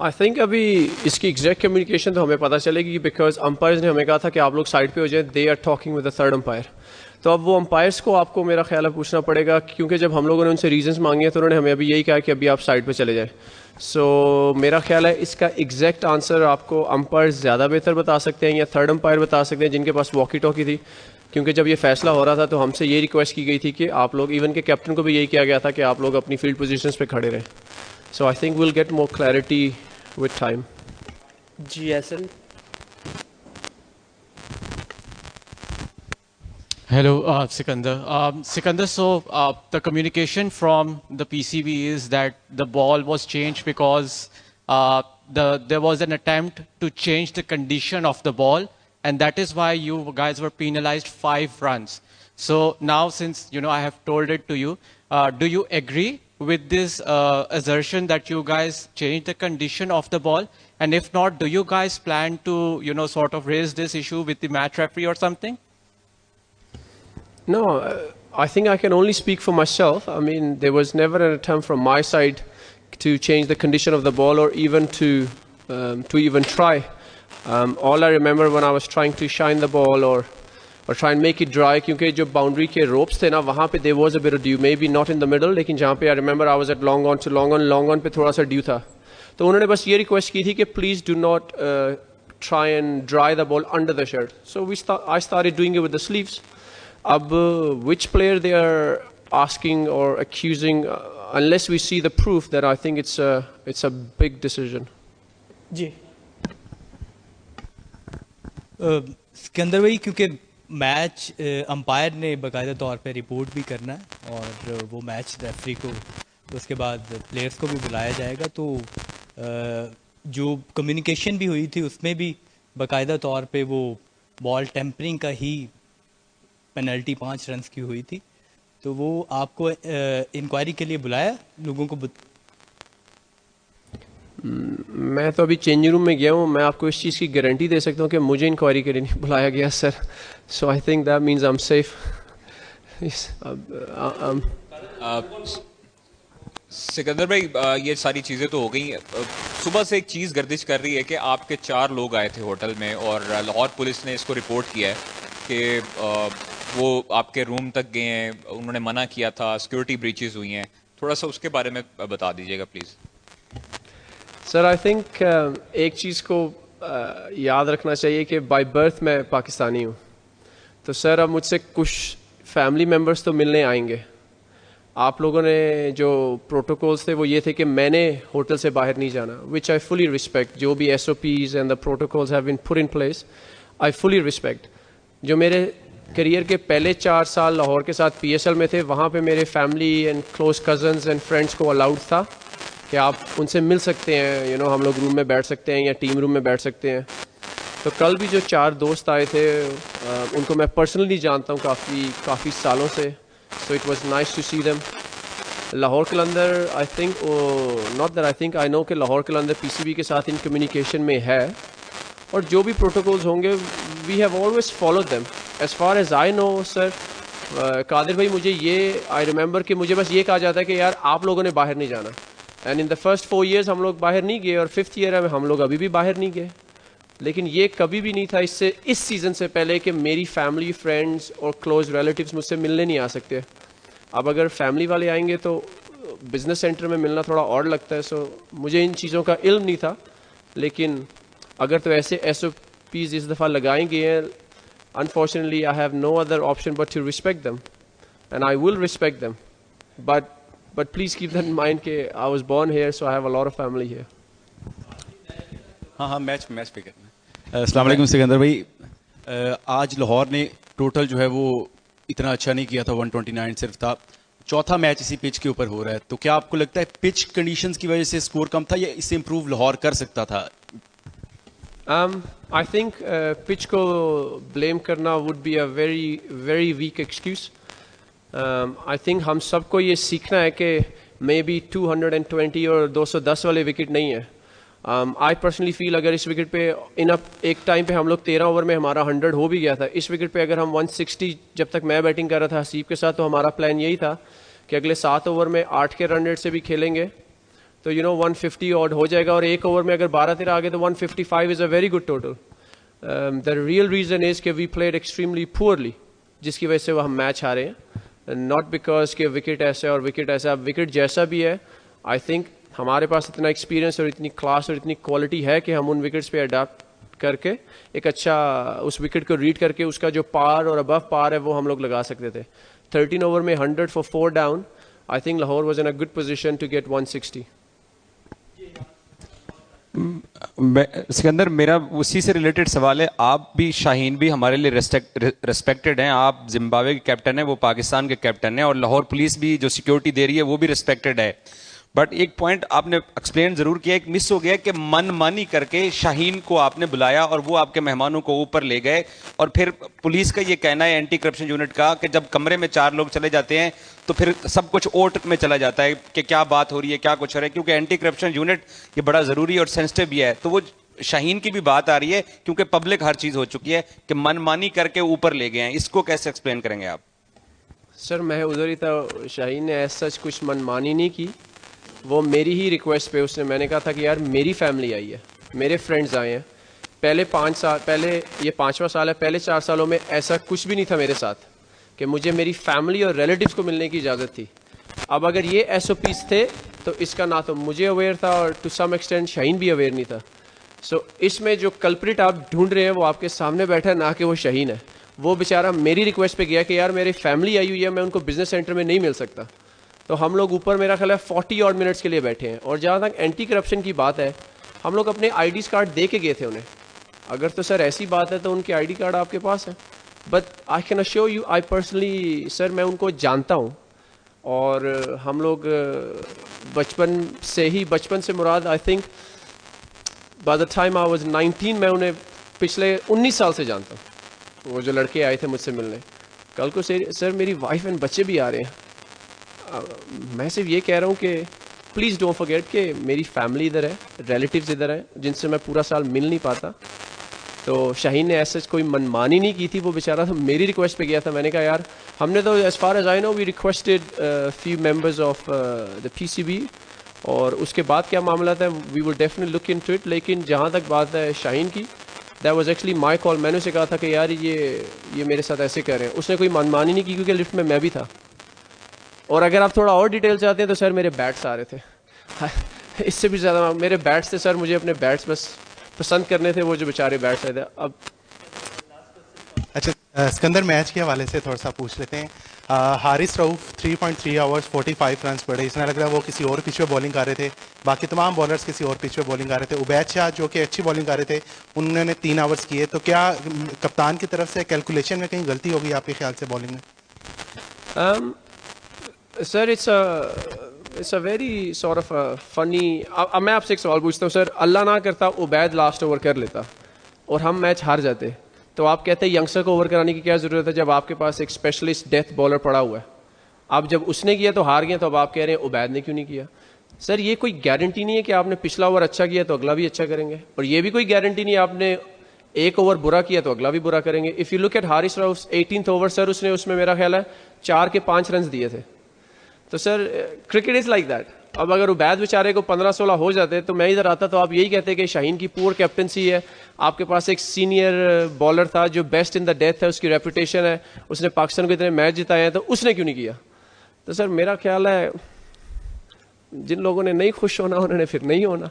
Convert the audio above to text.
I think अभी इसकी exact communication तो हमें पता चलेगी बिकॉज अंपायर्स ने हमें कहा था कि आप लोग साइड पे हो जाए, they are talking with the third umpire. तो अब वो अंपायर्स को आपको मेरा ख्याल है पूछना पड़ेगा, क्योंकि जब हम लोगों ने उनसे रीजंस मांगे तो उन्होंने हमें अभी यही कहा कि अभी आप साइड पे चले जाएं। सो मेरा ख्याल है इसका एग्जैक्ट आंसर आपको अंपायर्स ज़्यादा बेहतर बता सकते हैं या थर्ड अंपायर बता सकते हैं जिनके पास वॉकी टॉकी थी। क्योंकि जब ये फैसला हो रहा था तो हमसे ये रिक्वेस्ट की गई थी कि आप लोग, इवन के कैप्टन को भी यही किया गया था कि आप लोग अपनी फील्ड पोजीशंस पे खड़े रहें। So I think will get more clarity with time. जी एसन। Hello, Sikandar. Sikandar, so the communication from the PCB is that the ball was changed because there was an attempt to change the condition of the ball, and that is why you guys were penalized 5 runs. So now, since I have told it to you, do you agree with this assertion that you guys changed the condition of the ball? And if not, do you guys plan to sort of raise this issue with the match referee or something? No, I think I can only speak for myself. I mean, there was never an attempt from my side to change the condition of the ball or even to even try. All I remember when I was trying to shine the ball or try and make it dry, क्योंकि जो boundary के ropes थे ना वहाँ पे there was a bit of dew, maybe not in the middle, लेकिन जहाँ पे I remember I was at long on to long on पे थोड़ा सा dew था। तो उन्होंने बस ये request की थी कि please do not try and dry the ball under the shirt. So I started doing it with the sleeves. Ab, which player they are asking or accusing, unless we see the proof, that I think it's a big decision. जी सिकंदर भाई, क्योंकि match umpire ने बाकायदा तौर पे report भी करना है और वो मैच रेफरी को, उसके बाद प्लेयर्स को भी बुलाया जाएगा, तो जो कम्युनिकेशन भी हुई थी उसमें भी बाकायदा तौर पे वो बॉल टेम्परिंग का ही पेनल्टी 5 रन्स की हुई थी, तो वो आपको इंक्वायरी के लिए बुलाया लोगों को मैं तो अभी चेंजिंग रूम में गया हूँ, मैं आपको इस चीज़ की गारंटी दे सकता हूँ कि मुझे इंक्वायरी के लिए नहीं बुलाया गया sir. So I think that means I am safe. Sikandar भाई, ये सारी चीज़ें तो हो गई। सुबह से एक चीज़ गर्दिश कर रही है कि आपके 4 लोग आए थे होटल में और लाहौर पुलिस ने इसको रिपोर्ट किया है कि वो आपके रूम तक गए हैं, उन्होंने मना किया था, सिक्योरिटी ब्रीचेस हुई हैं। थोड़ा सा उसके बारे में बता दीजिएगा प्लीज़। सर आई थिंक एक चीज़ को याद रखना चाहिए कि बाय बर्थ मैं पाकिस्तानी हूँ। तो सर अब मुझसे कुछ फैमिली मेम्बर्स तो मिलने आएंगे। आप लोगों ने जो प्रोटोकॉल्स थे वो ये थे कि मैंने होटल से बाहर नहीं जाना, विच आई फुली रिस्पेक्ट। जो भी SOPs and the protocols have been put in place, I fully respect. जो मेरे करियर के पहले 4 साल लाहौर के साथ PSL में थे, वहाँ पे मेरे family and close cousins and friends को अलाउड था कि आप उनसे मिल सकते हैं, हम लोग रूम में बैठ सकते हैं या टीम रूम में बैठ सकते हैं। तो कल भी जो 4 दोस्त आए थे उनको मैं पर्सनली जानता हूँ काफ़ी सालों से। So it was nice to see them. Lahore Qalandar I think, not that I think, I know कि लाहौर कलंदर PCB के साथ इन कम्युनिकेशन में है और जो भी प्रोटोकॉल्स होंगे we have always followed them as far as I know. Sir Qadir भाई, मुझे ये आई रिमेंबर कि मुझे बस ये कहा जाता है कि यार आप लोगों ने बाहर नहीं जाना, and in the first 4 years हम लोग बाहर नहीं गए और 5th year में हम लोग अभी भी बाहर नहीं गए। लेकिन ये कभी भी नहीं था इस सीज़न से पहले कि मेरी फैमिली, फ्रेंड्स और क्लोज रिलेटिव्स मुझसे मिलने नहीं आ सकते। अब अगर फैमिली वाले आएंगे तो बिजनेस सेंटर में मिलना थोड़ा और लगता है। सो मुझे इन चीज़ों का इल्म नहीं था, लेकिन अगर तो ऐसे SOPs इस दफ़ा लगाए गए हैं, unfortunately I have no other option but to respect them, and I will respect them. But please keep that in mind कि I was born here, so I have a lot of family here. हाँ, match पे करना। अस्सलाम वालेकुम सिकंदर भाई, आज लाहौर ने total जो है वो इतना अच्छा नहीं किया था, 129 सिर्फ था। चौथा मैच इसी पिच के ऊपर हो रहा है, तो क्या आपको लगता है पिच कंडीशंस की वजह से स्कोर कम था या इससे इम्प्रूव लाहौर कर सकता था? I think पिच को ब्लेम करना would be a very weak excuse. I think हम सबको ये सीखना है कि मे बी 220 और 210 वाले विकेट नहीं है। आई पर्सनली फील अगर इस विकेट पे एक टाइम पे हम लोग 13 ओवर में हमारा 100 हो भी गया था, इस विकेट पे अगर हम 160, जब तक मैं बैटिंग कर रहा था हसीब के साथ, तो हमारा प्लान यही था कि अगले 7 ओवर में 8 के रन रेट से भी खेलेंगे। तो 150 ऑड हो जाएगा, और एक ओवर में अगर 12-13 आ गए तो 155 is a very good total. The real reason is कि वी प्लेड एक्सट्रीमली पुअरली, जिसकी वजह से वो हम मैच हारे हैं. नॉट बिकॉज के विकेट ऐसा और विकेट ऐसा. विकेट जैसा भी है, आई थिंक हमारे पास इतना एक्सपीरियंस और इतनी क्लास और इतनी क्वालिटी है कि हम उन विकेट्स पे अडाप्ट करके एक अच्छा उस विकेट को रीड करके उसका जो पार और अबव पार है वो हम लोग लगा सकते थे. 13 ओवर में 100 for 4 down. I think Lahore was in a good position to get 160. Sikandar, मेरा उसी से रिलेटेड सवाल है. आप भी, शाहीन भी हमारे लिए रिस्पेक्टेड हैं. आप जिम्बाब्वे के कैप्टन हैं, वो पाकिस्तान के कैप्टन हैं, और लाहौर पुलिस भी जो सिक्योरिटी दे रही है वो भी रिस्पेक्टेड है. बट एक पॉइंट आपने एक्सप्लेन जरूर किया, एक मिस हो गया कि मनमानी करके शाहीन को आपने बुलाया और वो आपके मेहमानों को ऊपर ले गए. और फिर पुलिस का ये कहना है, एंटी करप्शन यूनिट का, कि जब कमरे में 4 लोग चले जाते हैं तो फिर सब कुछ ओट में चला जाता है कि क्या बात हो रही है, क्या कुछ हो रहा है, क्योंकि एंटी करप्शन यूनिट ये बड़ा जरूरी और सेंसिटिव भी है. तो वो शाहीन की भी बात आ रही है, क्योंकि पब्लिक हर चीज हो चुकी है कि मनमानी करके ऊपर ले गए हैं. इसको कैसे एक्सप्लेन करेंगे आप? सर मैं उधर ही था. शाहीन ने ऐसा सच कुछ मनमानी नहीं की. वो मेरी ही रिक्वेस्ट पे उसने, मैंने कहा था कि यार मेरी फैमिली आई है, मेरे फ्रेंड्स आए हैं. पहले 5 साल, पहले ये 5वां साल है, पहले 4 सालों में ऐसा कुछ भी नहीं था मेरे साथ कि मुझे मेरी फैमिली और रिलेटिव्स को मिलने की इजाज़त थी. अब अगर ये SOPs थे तो इसका ना तो मुझे अवेयर था और टू सम एक्सटेंट शाहीन भी अवेयर नहीं था. सो इसमें जो कल्प्रिट आप ढूंढ रहे हैं वो आपके सामने बैठा है, ना कि वो शाहीन है. वो बेचारा मेरी रिक्वेस्ट पे गया कि यार मेरी फैमिली आई हुई है, मैं उनको बिजनेस सेंटर में नहीं मिल सकता. तो हम लोग ऊपर मेरा ख्याल है 40 ऑड मिनट्स के लिए बैठे हैं. और जहाँ तक एंटी करप्शन की बात है, हम लोग अपने IDs कार्ड दे के गए थे उन्हें. अगर तो सर ऐसी बात है तो उनके ID कार्ड आपके पास है. But I can assure you, I personally sir मैं उनको जानता हूँ. और हम लोग बचपन से Murad, I think by the time I was 19 मैं उन्हें पिछले 19 साल से जानता हूँ. वो जो लड़के आए थे मुझसे मिलने, कल को सर मेरी वाइफ एंड बच्चे भी आ रहे हैं. मैं सिर्फ ये कह रहा हूँ कि प्लीज़ डोंट फॉरगेट कि मेरी फैमिली इधर है, रिलेटिव्स इधर हैं, जिनसे मैं पूरा साल मिल नहीं पाता. तो शाहीन ने ऐसा कोई मनमानी नहीं की थी. वो बेचारा तो मेरी रिक्वेस्ट पे गया था. मैंने कहा यार हमने तो as far as I know we requested few members of the PCB, और उसके बाद क्या मामला था we will definitely look into it. लेकिन जहाँ तक बात है शाहीन की, that was actually my call. मैंने उसे कहा था कि यार ये मेरे साथ ऐसे कर रहे हैं. उसने कोई मनमानी नहीं की क्योंकि लिफ्ट में मैं भी था. और अगर आप थोड़ा और डिटेल चाहते हैं तो सर मेरे बैट्स आ रहे थे. इससे भी ज़्यादा मेरे बैट्स थे सर. मुझे अपने बैट्स बस पसंद करने थे, वो जो बेचारे बैट्स आए थे. अब अच्छा सिकंदर, मैच के हवाले से थोड़ा सा पूछ लेते हैं. हारिस रऊफ 3.3 आवर्स 45 रन पड़े. इसमें लग रहा है वो किसी और पिच पे बॉलिंग कर रहे थे, बाकी तमाम बॉलर्स किसी और पिच पे बॉलिंग कर रहे थे. उबैद शाह जो कि अच्छी बॉलिंग कर रहे थे, उन्होंने 3 आवर्स किए. तो क्या कप्तान की तरफ से कैलकुलेशन में कहीं गलती होगी आपके ख्याल से बॉलिंग में? Sir it's a very sort of funny. अब मैं आपसे एक सवाल पूछता हूँ सर. अल्लाह ना करता उबैद लास्ट ओवर कर लेता और हम मैच हार जाते, तो आप कहते हैं यंगस्टर को ओवर कराने की क्या ज़रूरत है जब आपके पास एक स्पेशलिस्ट डेथ बॉलर पड़ा हुआ है. आप जब उसने किया तो हार गए, तो अब आप कह रहे हैं उबैद ने क्यों नहीं किया. सर ये कोई गारंटी नहीं है कि आपने पिछला ओवर अच्छा किया तो अगला भी अच्छा करेंगे, और ये भी कोई गारंटी नहीं है आपने एक ओवर बुरा किया तो अगला भी बुरा करेंगे. If you look at Haris Rauf 18th over sir, उसने उसमें मेरा ख्याल है 4 के 5 रन दिए थे. तो sir cricket is like that. अब अगर उबैद बेचारे को 15-16 हो जाते तो मैं इधर आता तो आप यही कहते कि शाहीन की पुअर कैप्टनसी है. आपके पास एक सीनियर बॉलर था जो बेस्ट इन द डेथ है, उसकी रेपुटेशन है, उसने पाकिस्तान को इतने मैच जिताए हैं, तो उसने क्यों नहीं किया. तो सर मेरा ख्याल है जिन लोगों ने नहीं खुश होना उन्होंने फिर नहीं होना.